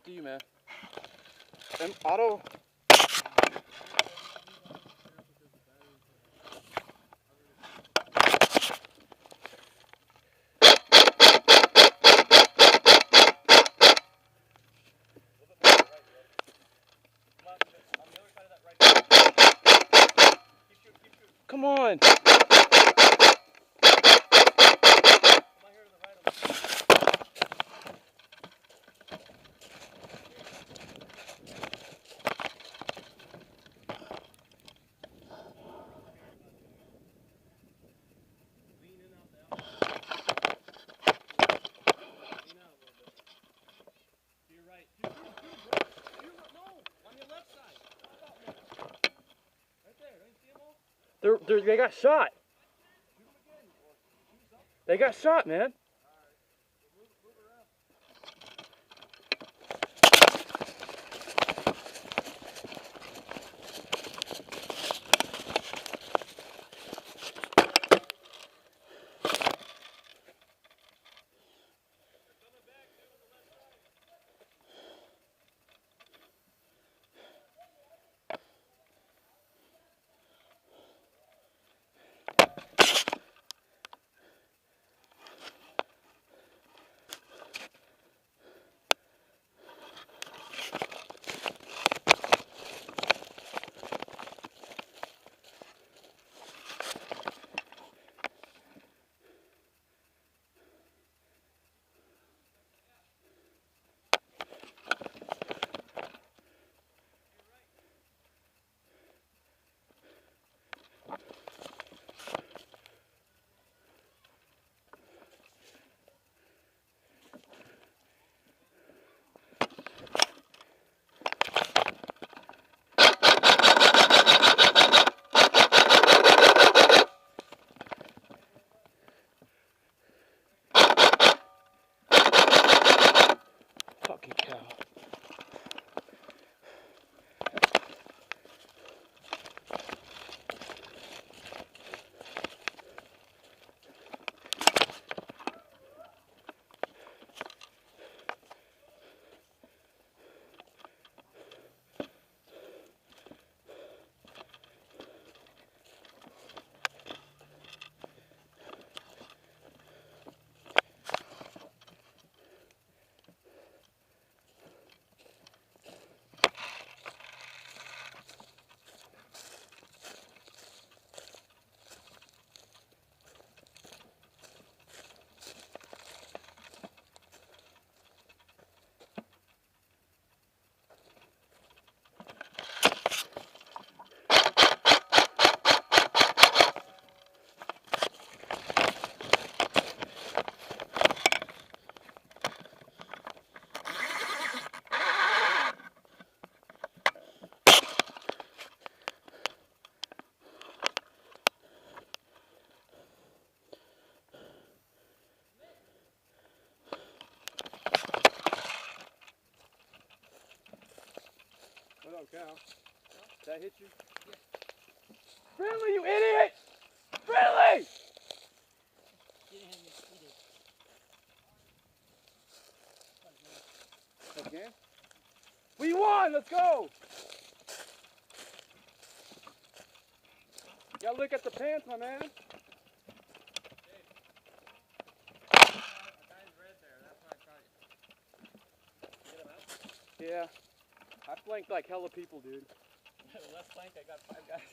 to you, man. Auto. Come on. They got shot. They got shot, man. Fucking cow. Cow. Did that hit you? Yeah. Friendly, you idiot! Friendly! Okay. We won! Let's go! You gotta look at the pants, my man. Yeah. I flanked like hella people, dude. The left flank, I got 5 guys.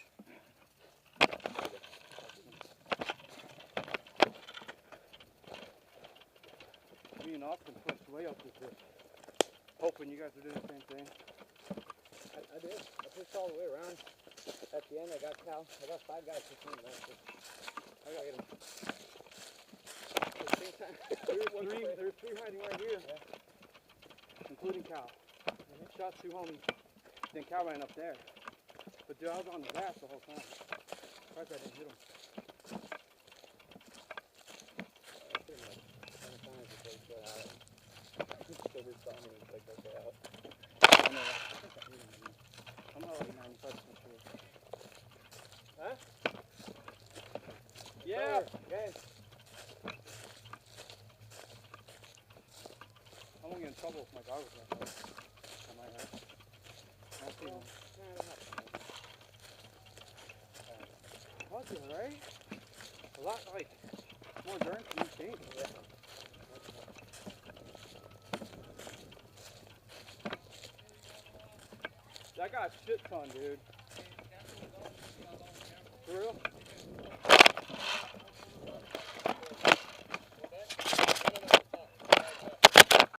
Me and Austin pushed way up with this. Hoping you guys are doing the same thing. I did. I pushed all the way around. At the end, I got 5 guys pushing me back. I gotta get them. At the same time, There's 3 hiding right here. Yeah. Including Cal. Shot 2 homies. Then Cal ran up there. But dude, I was on the grass the whole time. Surprised I didn't hit him. I'm already 95% sure. Huh? Yeah. Okay. I'm gonna get in trouble if my goggles are on my head. I'll see them. That's alright. A lot, like, more endurance than you think. Yeah. That got a shit ton, dude.